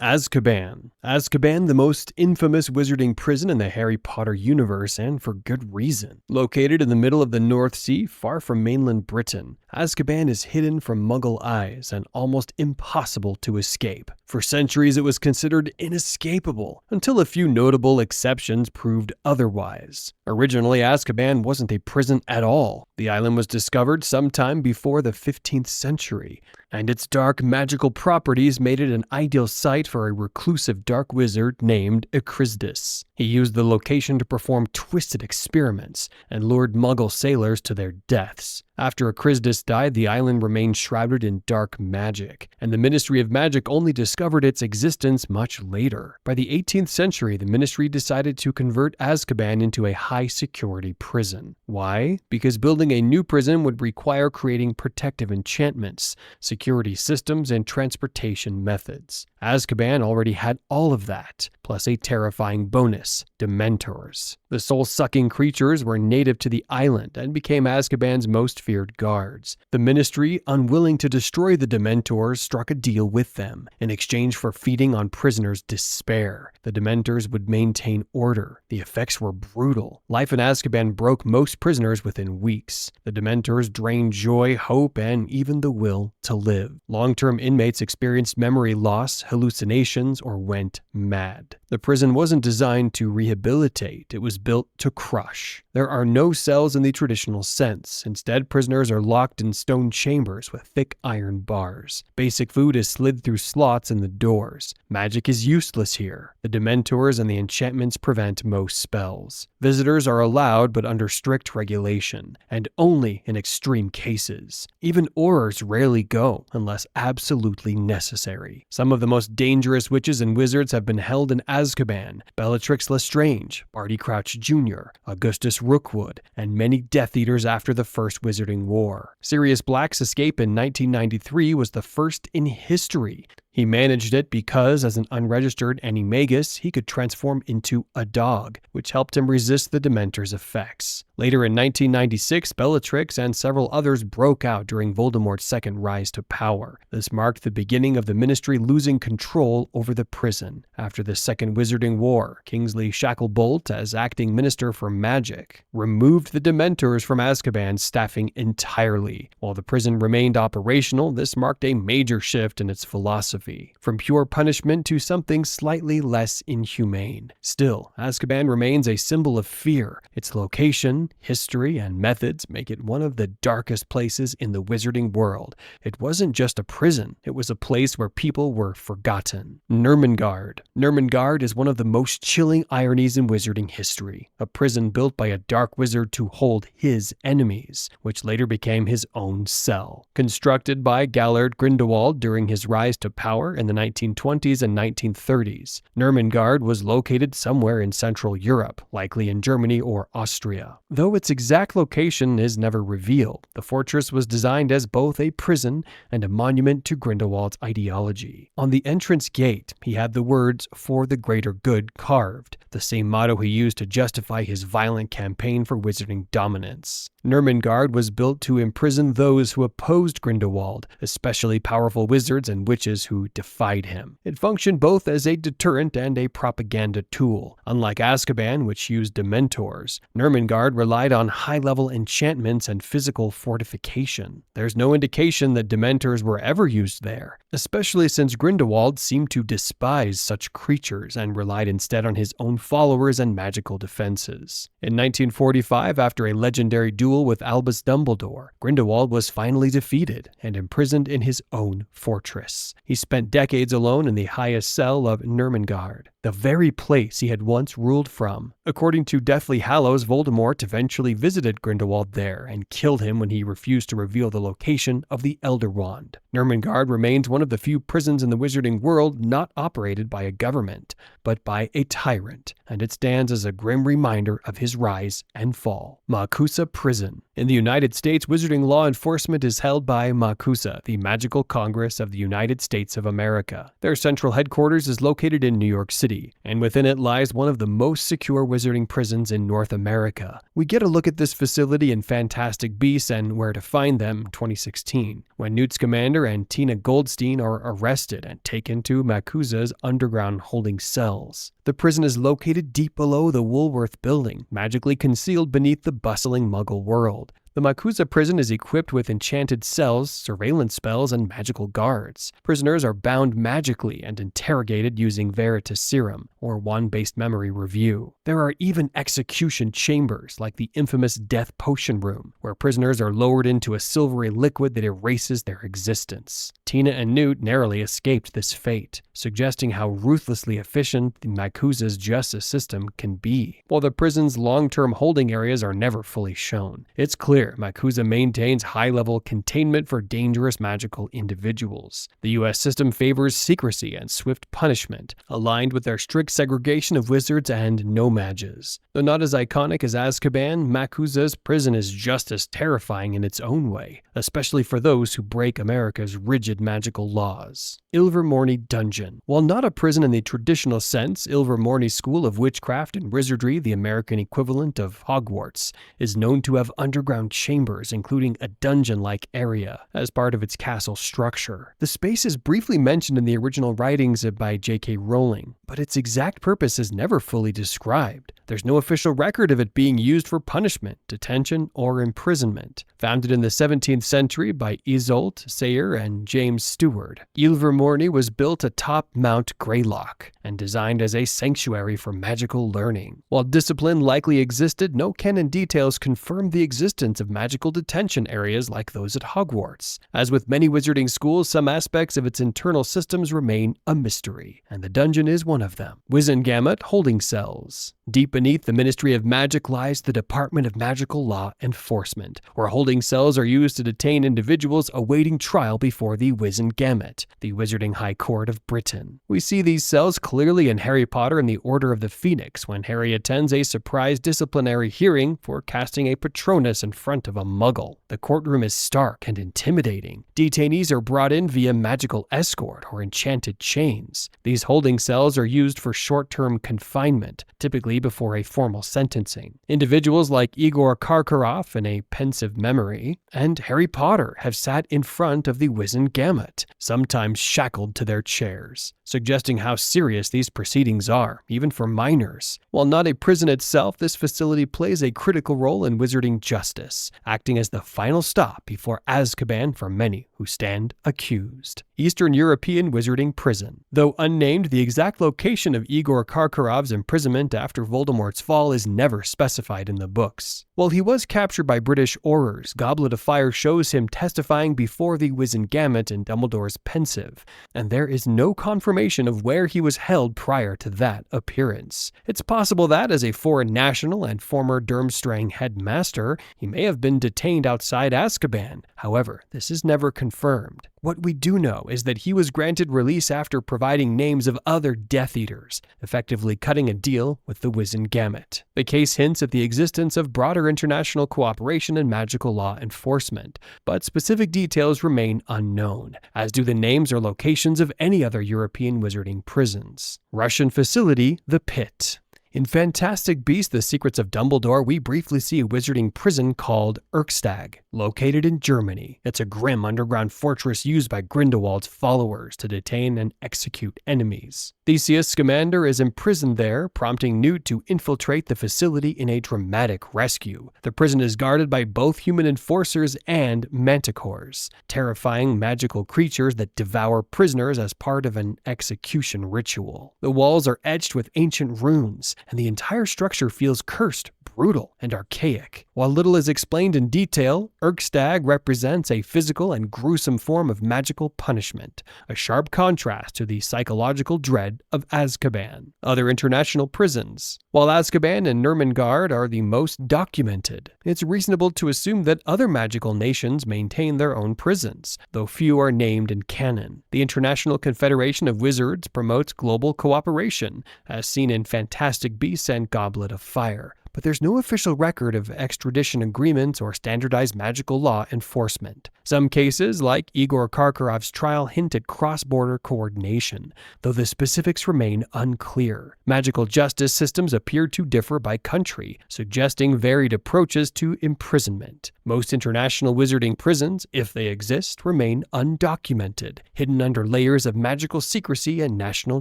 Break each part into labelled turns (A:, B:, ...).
A: Azkaban. Azkaban, the most infamous wizarding prison in the Harry Potter universe, and for good reason. Located in the middle of the North Sea, far from mainland Britain, Azkaban is hidden from Muggle eyes and almost impossible to escape. For centuries, it was considered inescapable, until a few notable exceptions proved otherwise. Originally, Azkaban wasn't a prison at all. The island was discovered sometime before the 15th century, and its dark magical properties made it an ideal site for a reclusive dark wizard named Echrisdus. He used the location to perform twisted experiments and lured Muggle sailors to their deaths. After Echrisdus died, the island remained shrouded in dark magic, and the Ministry of Magic only discovered its existence much later. By the 18th century, the Ministry decided to convert Azkaban into a high-security prison. Why? Because building a new prison would require creating protective enchantments, security systems, and transportation methods. Azkaban already had all of that, plus a terrifying bonus: Dementors. The soul-sucking creatures were native to the island and became Azkaban's most feared guards. The Ministry, unwilling to destroy the Dementors, struck a deal with them. In exchange for feeding on prisoners' despair, the Dementors would maintain order. The effects were brutal. Life in Azkaban broke most prisoners within weeks. The Dementors drained joy, hope, and even the will to live. Long-term inmates experienced memory loss, hallucinations, or went mad. The prison wasn't designed to rehabilitate, it was built to crush. There are no cells in the traditional sense. Instead, prisoners are locked in stone chambers with thick iron bars. Basic food is slid through slots in the doors. Magic is useless here. The Dementors and the enchantments prevent most spells. Visitors are allowed, but under strict regulation, and only in extreme cases. Even Aurors rarely go, unless absolutely necessary. Some of the most dangerous witches and wizards have been held in Azkaban: Bellatrix Lestrange, Barty Crouch Jr., Augustus Rookwood, and many Death Eaters after the First Wizarding War. Sirius Black's escape in 1993 was the first in history. He managed it because, as an unregistered animagus, he could transform into a dog, which helped him resist the Dementors' effects. Later in 1996, Bellatrix and several others broke out during Voldemort's second rise to power. This marked the beginning of the Ministry losing control over the prison. After the Second Wizarding War, Kingsley Shacklebolt, as acting Minister for Magic, removed the Dementors from Azkaban's staffing entirely. While the prison remained operational, this marked a major shift in its philosophy, from pure punishment to something slightly less inhumane. Still, Azkaban remains a symbol of fear. Its location, history, and methods make it one of the darkest places in the wizarding world. It wasn't just a prison, it was a place where people were forgotten. Nurmengard. Nurmengard is one of the most chilling ironies in wizarding history. A prison built by a dark wizard to hold his enemies, which later became his own cell. Constructed by Gellert Grindelwald during his rise to power in the 1920s and 1930s, Nurmengard was located somewhere in Central Europe, likely in Germany or Austria. Though its exact location is never revealed, the fortress was designed as both a prison and a monument to Grindelwald's ideology. On the entrance gate, he had the words "For the Greater Good" carved, the same motto he used to justify his violent campaign for wizarding dominance. Nurmengard was built to imprison those who opposed Grindelwald, especially powerful wizards and witches who defied him. It functioned both as a deterrent and a propaganda tool. Unlike Azkaban, which used Dementors, Nurmengard relied on high-level enchantments and physical fortification. There's no indication that Dementors were ever used there, especially since Grindelwald seemed to despise such creatures and relied instead on his own followers and magical defenses. In 1945, after a legendary duel with Albus Dumbledore, Grindelwald was finally defeated and imprisoned in his own fortress. He spent decades alone in the highest cell of Nurmengard, the very place he had once ruled from. According to Deathly Hallows, Voldemort eventually visited Grindelwald there and killed him when he refused to reveal the location of the Elder Wand. Nurmengard remains one of the few prisons in the wizarding world not operated by a government, but by a tyrant, and it stands as a grim reminder of his rise and fall. Makusa Prison. In the United States, wizarding law enforcement is held by MACUSA, the Magical Congress of the United States of America. Their central headquarters is located in New York City, and within it lies one of the most secure wizarding prisons in North America. We get a look at this facility in Fantastic Beasts and Where to Find Them 2016, when Newt Scamander and Tina Goldstein are arrested and taken to MACUSA's underground holding cells. The prison is located deep below the Woolworth Building, magically concealed beneath the bustling Muggle world. The MACUSA prison is equipped with enchanted cells, surveillance spells, and magical guards. Prisoners are bound magically and interrogated using Veritas Serum, or wand-based memory review. There are even execution chambers, like the infamous Death Potion Room, where prisoners are lowered into a silvery liquid that erases their existence. Tina and Newt narrowly escaped this fate, suggesting how ruthlessly efficient the MACUSA's justice system can be. While the prison's long-term holding areas are never fully shown, it's clear MACUSA maintains high-level containment for dangerous magical individuals. The U.S. system favors secrecy and swift punishment, aligned with their strict segregation of wizards and no-mages. Though not as iconic as Azkaban, MACUSA's prison is just as terrifying in its own way, especially for those who break America's rigid magical laws. Ilvermorny Dungeon. While not a prison in the traditional sense, Ilvermorny School of Witchcraft and Wizardry, the American equivalent of Hogwarts, is known to have underground chambers, including a dungeon-like area, as part of its castle structure. The space is briefly mentioned in the original writings by J.K. Rowling, but its exact purpose is never fully described. There's no official record of it being used for punishment, detention, or imprisonment. Founded in the 17th century by Isolde Sayer and James Stewart, Ilvermorny was built atop Mount Greylock and designed as a sanctuary for magical learning. While discipline likely existed, no canon details confirm the existence of magical detention areas like those at Hogwarts. As with many wizarding schools, some aspects of its internal systems remain a mystery, and the dungeon is one of them. Wizengamot Holding Cells. Deep beneath the Ministry of Magic lies the Department of Magical Law Enforcement, where holding cells are used to detain individuals awaiting trial before the Wizengamot, the Wizarding High Court of Britain. We see these cells clearly in Harry Potter and the Order of the Phoenix when Harry attends a surprise disciplinary hearing for casting a Patronus in front of a Muggle. The courtroom is stark and intimidating. Detainees are brought in via magical escort or enchanted chains. These holding cells are used for short-term confinement, typically before a formal sentencing. Individuals like Igor Karkaroff in A Pensive Memory and Harry Potter have sat in front of the Wizengamot, sometimes shackled to their chairs, suggesting how serious these proceedings are, even for minors. While not a prison itself, this facility plays a critical role in wizarding justice, acting as the final stop before Azkaban for many who stand accused. Eastern European Wizarding Prison. Though unnamed, the exact location of Igor Karkarov's imprisonment after Voldemort's fall is never specified in the books. While he was captured by British Aurors, Goblet of Fire shows him testifying before the Wizengamot in Dumbledore's Pensive, and there is no confirmation of where he was held prior to that appearance. It's possible that, as a foreign national and former Durmstrang headmaster, he may have been detained outside Azkaban. However, this is never confirmed. What we do know is that he was granted release after providing names of other Death Eaters, effectively cutting a deal with the Wizengamot. The case hints at the existence of broader international cooperation in magical law enforcement, but specific details remain unknown, as do the names or locations of any other European wizarding prisons. Russian facility, the Pit. In Fantastic Beasts: The Secrets of Dumbledore, we briefly see a wizarding prison called Erkstag, located in Germany. It's a grim underground fortress used by Grindelwald's followers to detain and execute enemies. Theseus Scamander is imprisoned there, prompting Newt to infiltrate the facility in a dramatic rescue. The prison is guarded by both human enforcers and manticores, terrifying magical creatures that devour prisoners as part of an execution ritual. The walls are etched with ancient runes, and the entire structure feels cursed, brutal, and archaic. While little is explained in detail, Erkstag represents a physical and gruesome form of magical punishment, a sharp contrast to the psychological dread of Azkaban. Other international prisons. While Azkaban and Nurmengard are the most documented, it's reasonable to assume that other magical nations maintain their own prisons, though few are named in canon. The International Confederation of Wizards promotes global cooperation, as seen in Fantastic Beasts and Goblet of Fire, but there's no official record of extradition agreements or standardized magical law enforcement. Some cases, like Igor Karkarov's trial, hint at cross-border coordination, though the specifics remain unclear. Magical justice systems appear to differ by country, suggesting varied approaches to imprisonment. Most international wizarding prisons, if they exist, remain undocumented, hidden under layers of magical secrecy and national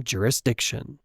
A: jurisdiction.